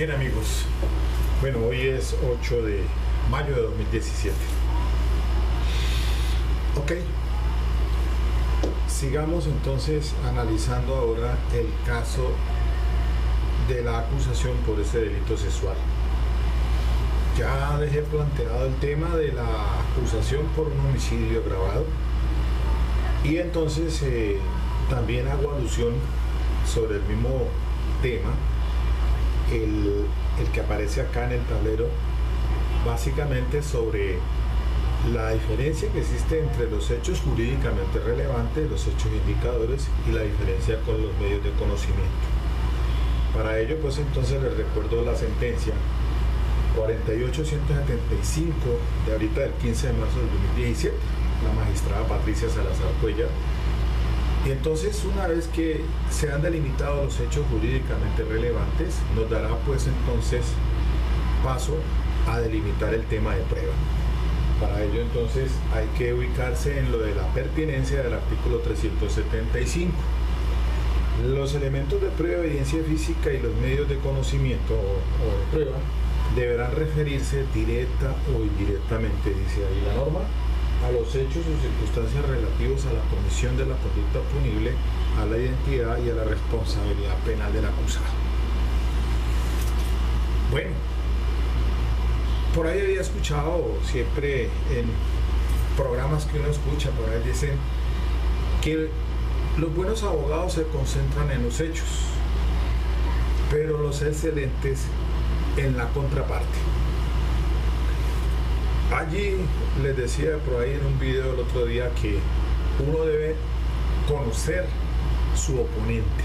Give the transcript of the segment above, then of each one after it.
Bien, amigos, bueno, hoy es 8 de mayo de 2017. Ok, sigamos entonces analizando ahora el caso de la acusación por ese delito sexual. Ya dejé planteado el tema de la acusación por un homicidio agravado y entonces también hago alusión sobre el mismo tema, el que aparece acá en el tablero, básicamente sobre la diferencia que existe entre los hechos jurídicamente relevantes, los hechos indicadores, y la diferencia con los medios de conocimiento. Para ello, pues entonces les recuerdo la sentencia 48.175 de ahorita del 15 de marzo del 2017, la magistrada Patricia Salazar Cuellar. Y entonces, una vez que se han delimitado los hechos jurídicamente relevantes, nos dará pues entonces paso a delimitar el tema de prueba. Para ello entonces hay que ubicarse en lo de la pertinencia del artículo 375. Los elementos de prueba, evidencia física y los medios de conocimiento o de prueba deberán referirse directa o indirectamente, dice ahí la norma, a los hechos o circunstancias relativos a la comisión de la conducta punible, a la identidad y a la responsabilidad penal del acusado. Bueno, por ahí había escuchado siempre en programas que uno escucha, por ahí dicen que los buenos abogados se concentran en los hechos, pero los excelentes en la contraparte. Allí les decía por ahí en un video el otro día que uno debe conocer su oponente,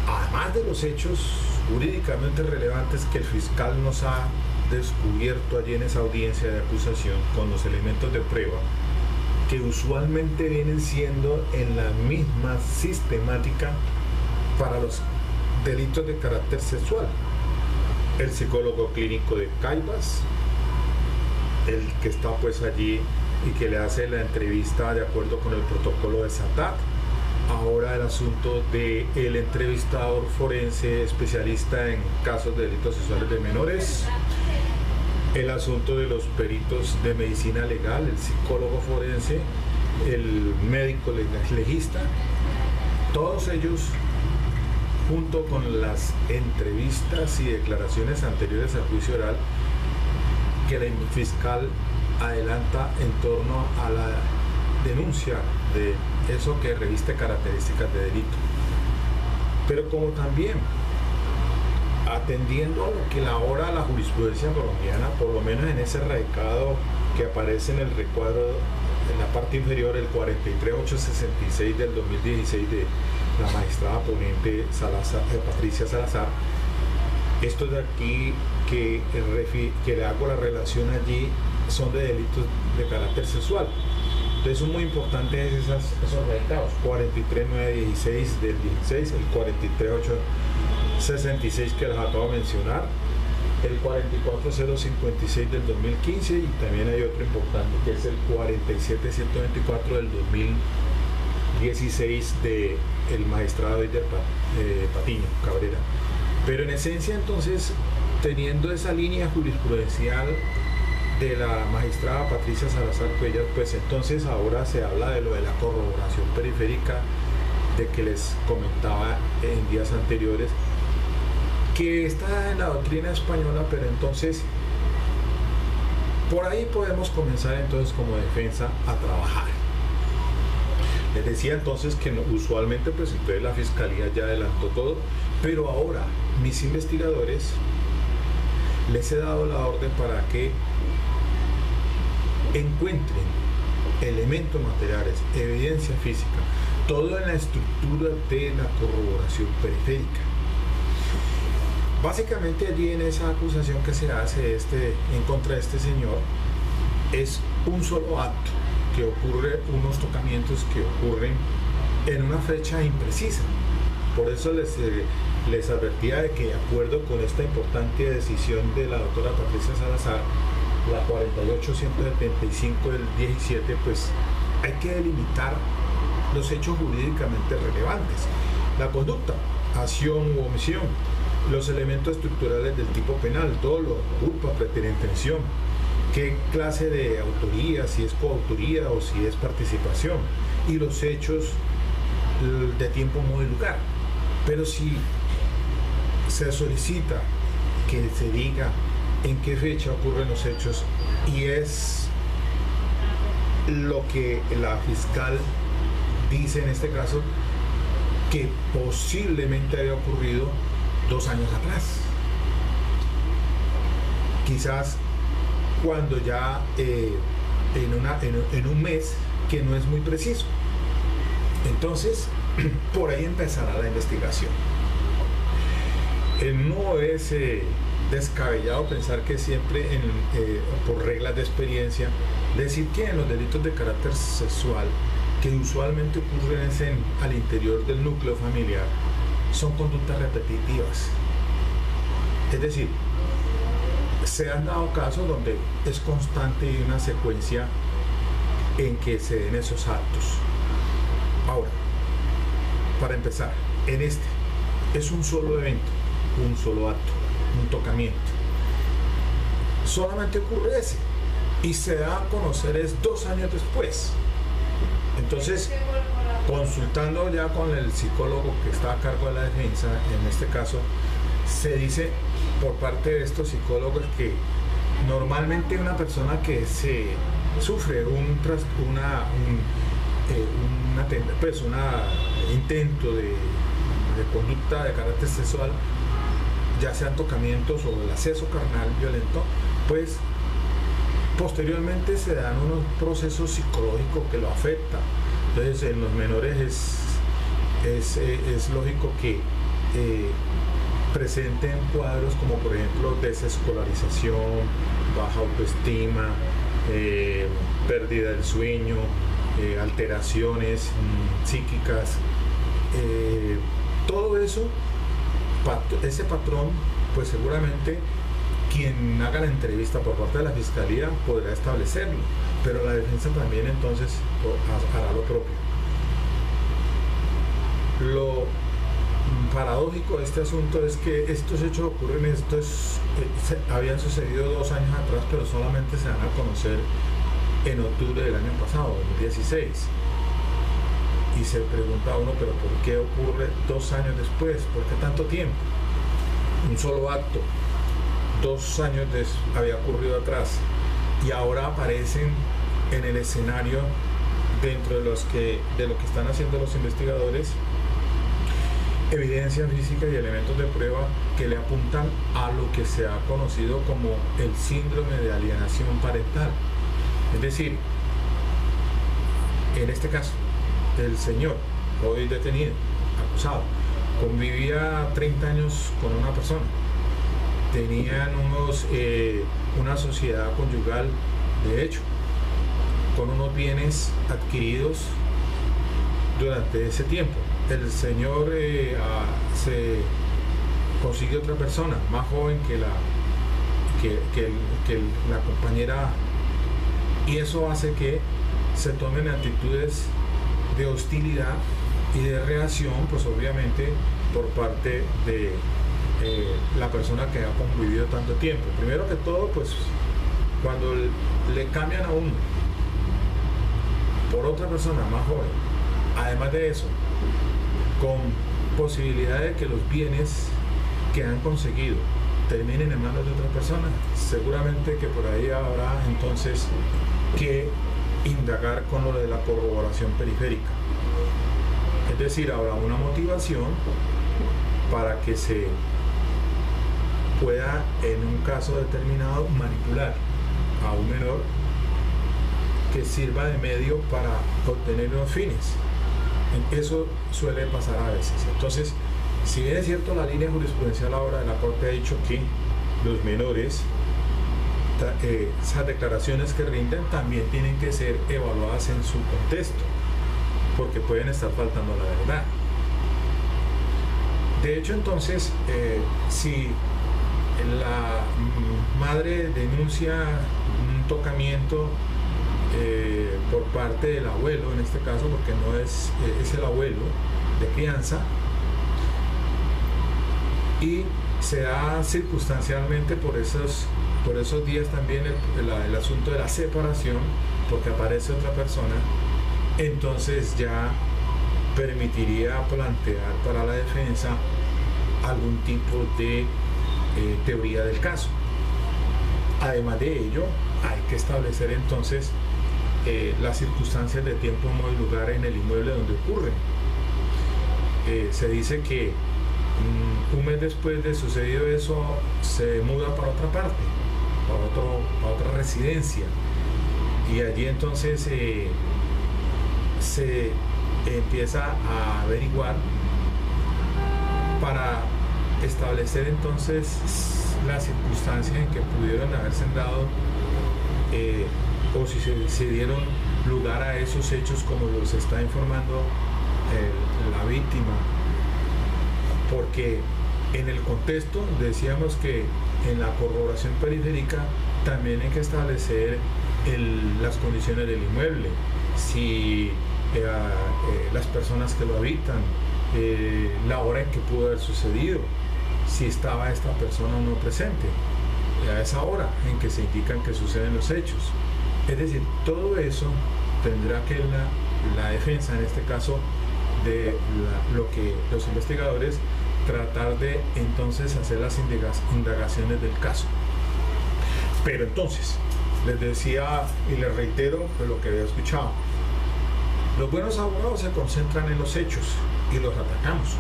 además de los hechos jurídicamente relevantes que el fiscal nos ha descubierto allí en esa audiencia de acusación con los elementos de prueba que usualmente vienen siendo en la misma sistemática para los delitos de carácter sexual. El psicólogo clínico de Caibas, el que está pues allí y que le hace la entrevista de acuerdo con el protocolo de SATAT. Ahora el asunto del entrevistador forense especialista en casos de delitos sexuales de menores, el asunto de los peritos de medicina legal, el psicólogo forense, el médico legista, todos ellos junto con las entrevistas y declaraciones anteriores al juicio oral que el fiscal adelanta en torno a la denuncia de eso que reviste características de delito. Pero como también atendiendo a lo que ahora la jurisprudencia colombiana, por lo menos en ese radicado que aparece en el recuadro en la parte inferior, el 43866 del 2016 de la magistrada ponente Patricia Salazar, esto de aquí que le hago la relación allí son de delitos de carácter sexual. Entonces son muy importantes esos radicados, 43916 del 16, el 43866 que les acabo de mencionar, el 44056 del 2015 y también hay otro importante que es el 47124 del 2016 del magistrado Eider Patiño Cabrera. Pero en esencia entonces, teniendo esa línea jurisprudencial de la magistrada Patricia Salazar Cuellar, pues entonces ahora se habla de lo de la corroboración periférica de que les comentaba en días anteriores, que está en la doctrina española, pero entonces por ahí podemos comenzar entonces como defensa a trabajar. Les decía entonces que usualmente pues entonces la fiscalía ya adelantó todo, pero ahora mis investigadores les he dado la orden para que encuentren elementos materiales, evidencia física, todo en la estructura de la corroboración periférica. Básicamente allí en esa acusación que se hace en contra de este señor es un solo acto que ocurre, unos tocamientos que ocurren en una fecha imprecisa. Por eso les advertía de que de acuerdo con esta importante decisión de la doctora Patricia Salazar, la 48.175 del 17, pues hay que delimitar los hechos jurídicamente relevantes. La conducta, acción u omisión, los elementos estructurales del tipo penal, dolo, culpa, pretérita intención, qué clase de autoría, si es coautoría o si es participación, y los hechos de tiempo, modo y lugar. Pero si se solicita que se diga en qué fecha ocurren los hechos, y es lo que la fiscal dice en este caso, que posiblemente había ocurrido 2 años atrás, quizás cuando ya en un mes que no es muy preciso. Entonces por ahí empezará la investigación. No es descabellado pensar que siempre por reglas de experiencia, decir que en los delitos de carácter sexual que usualmente ocurren al interior del núcleo familiar son conductas repetitivas. Es decir, se han dado casos donde es constante y una secuencia en que se den esos actos. Ahora, para empezar, es un solo evento, un solo acto, un tocamiento. Solamente ocurre ese y se da a conocer es 2 años después. Entonces, consultando ya con el psicólogo que está a cargo de la defensa, en este caso, se dice por parte de estos psicólogos que normalmente una persona que sufre un intento de conducta de carácter sexual, ya sean tocamientos o el acceso carnal violento, pues posteriormente se dan unos procesos psicológicos que lo afectan. Entonces en los menores es lógico que presenten cuadros como por ejemplo desescolarización, baja autoestima, pérdida del sueño, alteraciones psíquicas, todo eso, ese patrón, pues seguramente quien haga la entrevista por parte de la fiscalía podrá establecerlo, pero la defensa también entonces hará lo propio. Lo paradójico de este asunto es que estos hechos ocurren, habían sucedido 2 años atrás, pero solamente se dan a conocer en octubre del año pasado, 2016. Y se pregunta uno, pero ¿por qué ocurre 2 años después? ¿Por qué tanto tiempo? Un solo acto, 2 años había ocurrido atrás, y ahora aparecen en el escenario dentro de lo que están haciendo los investigadores evidencia física y elementos de prueba que le apuntan a lo que se ha conocido como el síndrome de alienación parental. Es decir, en este caso, el señor, hoy detenido, acusado, convivía 30 años con una persona, tenían una sociedad conyugal, de hecho, con unos bienes adquiridos durante ese tiempo. El señor se consigue otra persona más joven que la compañera, y eso hace que se tomen actitudes de hostilidad y de reacción, pues obviamente por parte de la persona que ha convivido tanto tiempo. Primero que todo, pues cuando le cambian a uno por otra persona más joven, además de eso, con posibilidad de que los bienes que han conseguido terminen en manos de otra persona, seguramente que por ahí habrá entonces que indagar con lo de la corroboración periférica. Es decir, habrá una motivación para que se pueda, en un caso determinado, manipular a un menor que sirva de medio para obtener unos fines. Eso suele pasar a veces. Entonces, si bien es cierto, la línea jurisprudencial ahora de la Corte ha dicho que los menores, esas declaraciones que rinden también tienen que ser evaluadas en su contexto, porque pueden estar faltando a la verdad. De hecho, entonces, si la madre denuncia un tocamiento por parte del abuelo, en este caso, porque no es el abuelo de crianza, y Se da circunstancialmente por esos días también el asunto de la separación, porque aparece otra persona, entonces ya permitiría plantear para la defensa algún tipo de teoría del caso. Además de ello, hay que establecer entonces las circunstancias de tiempo, modo y lugar en el inmueble donde ocurre. Se dice que un mes después de sucedido eso se muda para otra parte, para otra residencia, y allí entonces se empieza a averiguar para establecer entonces las circunstancias en que pudieron haberse dado o si se dieron lugar a esos hechos como los está informando la víctima, porque en el contexto decíamos que en la corroboración periférica también hay que establecer las condiciones del inmueble, si las personas que lo habitan, la hora en que pudo haber sucedido, si estaba esta persona o no presente a esa hora en que se indican que suceden los hechos. Es decir, todo eso tendrá que la defensa, en este caso de lo que los investigadores, tratar de entonces hacer las indagaciones del caso. Pero entonces, les decía y les reitero lo que había escuchado. Los buenos abogados se concentran en los hechos y los atacamos.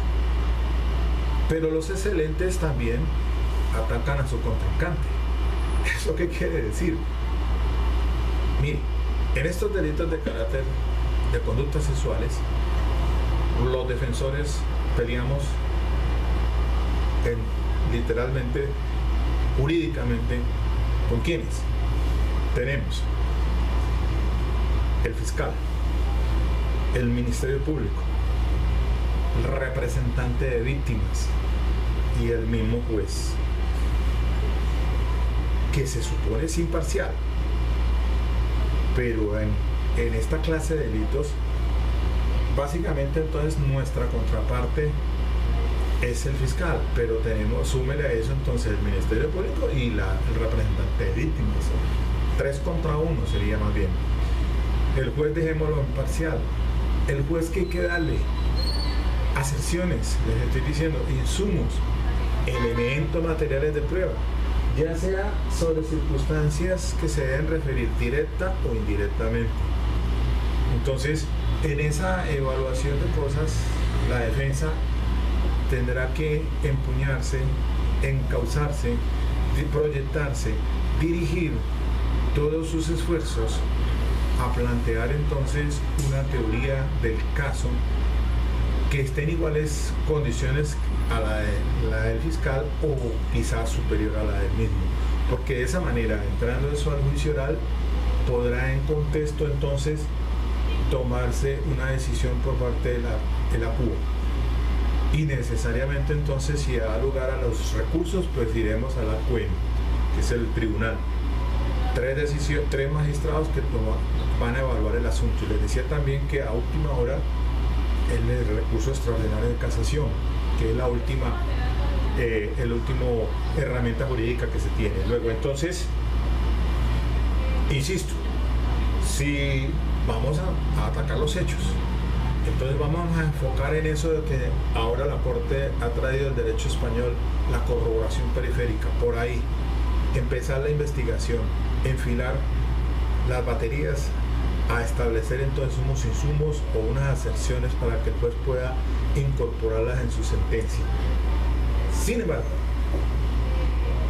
Pero los excelentes también atacan a su contrincante. ¿Eso qué quiere decir? Mire, en estos delitos de carácter de conductas sexuales, los defensores peleamos literalmente, jurídicamente, ¿con quiénes? Tenemos el fiscal, el Ministerio Público, el representante de víctimas y el mismo juez, que se supone es imparcial, pero en esta clase de delitos, básicamente entonces nuestra contraparte es el fiscal, pero súmele a eso entonces el Ministerio Público y el representante de víctimas. 3 contra 1 sería más bien. El juez, dejémoslo imparcial. El juez, que hay que darle aserciones, les estoy diciendo, insumos, elementos materiales de prueba, ya sea sobre circunstancias que se deben referir directa o indirectamente. Entonces, en esa evaluación de cosas, la defensa tendrá que empuñarse, encauzarse, proyectarse, dirigir todos sus esfuerzos a plantear entonces una teoría del caso que esté en iguales condiciones a la del fiscal o quizás superior a la del mismo, porque de esa manera, entrando eso al juicio oral, podrá en contexto entonces tomarse una decisión por parte de la PUA. Y necesariamente entonces, si da lugar a los recursos, pues iremos a la CUEN, que es el tribunal. 3 magistrados que van a evaluar el asunto. Y les decía también que a última hora el recurso extraordinario de casación, que es la última herramienta jurídica que se tiene. Luego entonces, insisto, si vamos a atacar los hechos, entonces vamos a enfocar en eso de que ahora la Corte ha traído el derecho español, la corroboración periférica, por ahí empezar la investigación, enfilar las baterías, a establecer entonces unos insumos o unas aserciones para que el juez pueda incorporarlas en su sentencia. Sin embargo,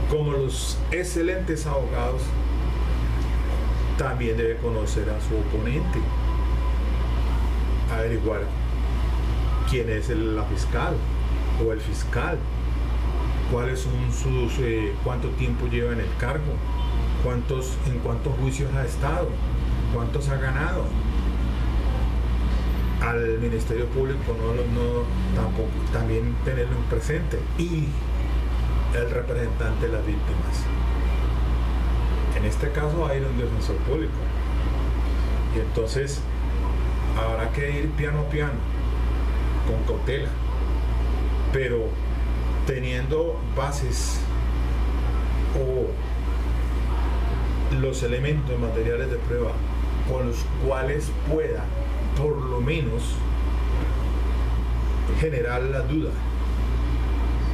como los excelentes abogados, también debe conocer a su oponente, averiguar quién es la fiscal o el fiscal, cuáles son cuánto tiempo lleva en el cargo, en cuántos juicios ha estado, cuántos ha ganado. Al Ministerio Público tampoco, también tenerlo en presente, y el representante de las víctimas. En este caso hay un defensor público, y entonces habrá que ir piano a piano, con cautela, pero teniendo bases o los elementos materiales de prueba con los cuales pueda por lo menos generar la duda.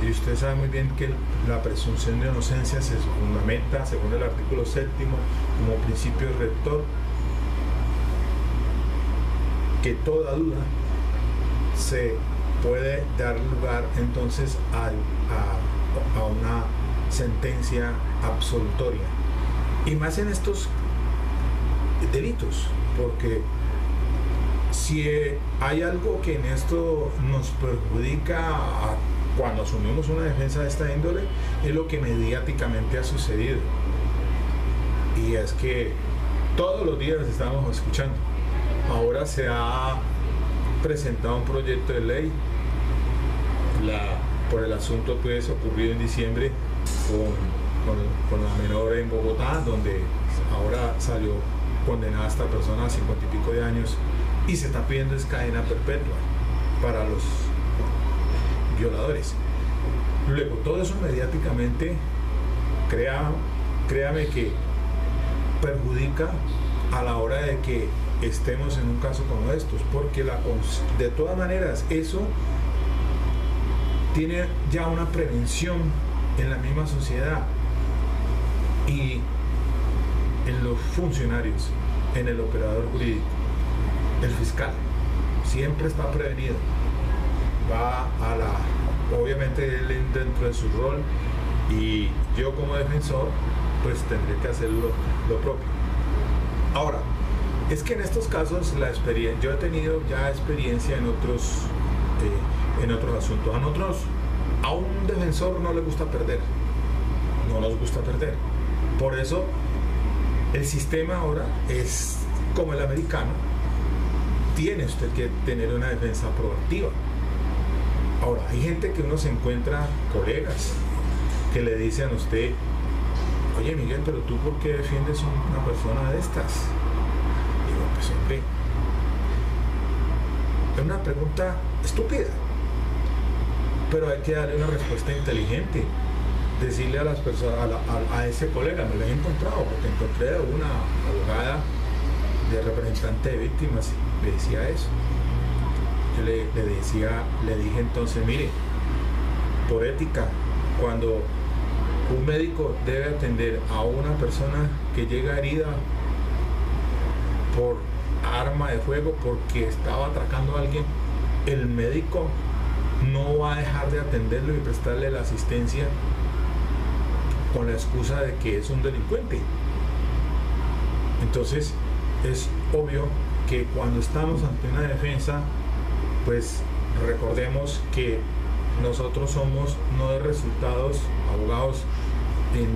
Y usted sabe muy bien que la presunción de inocencia se fundamenta, según el artículo 7º, como principio rector, que toda duda se puede dar lugar entonces a una sentencia absolutoria. Y más en estos delitos, porque si hay algo que en esto nos perjudica cuando asumimos una defensa de esta índole, es lo que mediáticamente ha sucedido. Y es que todos los días estamos escuchando. Ahora se ha presentado un proyecto de ley por el asunto pues ocurrido en diciembre con la menor en Bogotá, donde ahora salió condenada esta persona a 50 y pico de años y se está pidiendo es cadena perpetua para los violadores. Luego, todo eso mediáticamente, créame que perjudica a la hora de que estemos en un caso como estos, porque de todas maneras eso tiene ya una prevención en la misma sociedad y en los funcionarios, en el operador jurídico, el fiscal siempre está prevenido, va obviamente él dentro de su rol, y yo como defensor pues tendré que hacer lo propio. Ahora, es que en estos casos yo he tenido ya experiencia en otros asuntos. A un defensor no le gusta perder, no nos gusta perder. Por eso el sistema ahora es como el americano, tiene usted que tener una defensa proactiva. Ahora, hay gente que uno se encuentra, colegas, que le dicen a usted: oye Miguel, pero tú ¿por qué defiendes a una persona de estas? Digo, pues hombre, es una pregunta estúpida, pero hay que darle una respuesta inteligente. Decirle a las personas, a ese colega, me lo he encontrado, porque encontré a una abogada de representante de víctimas, le decía eso. Yo le dije entonces: mire, por ética, cuando un médico debe atender a una persona que llega herida por arma de fuego porque estaba atracando a alguien, el médico no va a dejar de atenderlo y prestarle la asistencia con la excusa de que es un delincuente. Entonces es obvio que cuando estamos ante una defensa, pues recordemos que nosotros somos no de resultados, abogados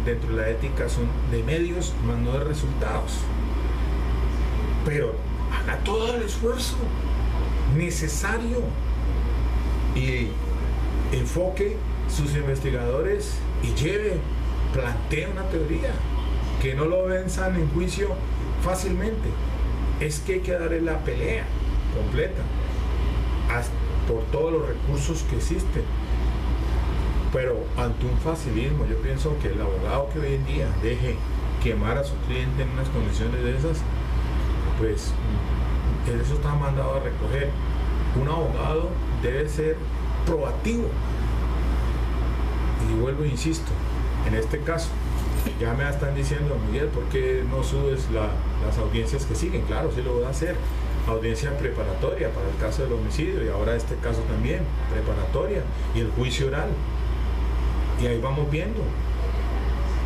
dentro de la ética son de medios, más no de resultados. Pero haga todo el esfuerzo necesario y enfoque sus investigadores y plantee una teoría, que no lo venzan en juicio fácilmente. Es que hay que darle la pelea completa por todos los recursos que existen. Pero ante un facilismo, yo pienso que el abogado que hoy en día deje quemar a su cliente en unas condiciones de esas, pues eso está mandado a recoger. Un abogado debe ser proactivo. Y vuelvo e insisto, en este caso, ya me están diciendo: Miguel, ¿por qué no subes las audiencias que siguen? Claro, sí lo voy a hacer. Audiencia preparatoria para el caso del homicidio, y ahora este caso también, preparatoria, y el juicio oral. Y ahí vamos viendo.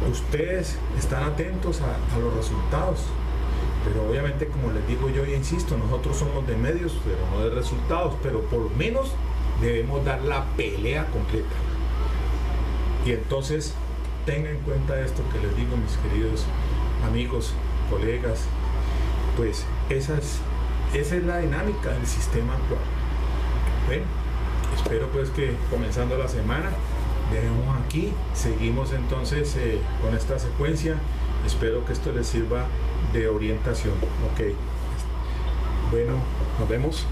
Ustedes están atentos a los resultados, pero obviamente, como les digo yo y insisto, nosotros somos de medios, pero no de resultados, pero por lo menos debemos dar la pelea completa. Y entonces tengan en cuenta esto que les digo, mis queridos amigos, colegas, pues esa es la dinámica del sistema actual. Bueno, espero pues que comenzando la semana dejemos aquí, seguimos entonces con esta secuencia. Espero que esto les sirva de orientación. Ok, bueno, nos vemos.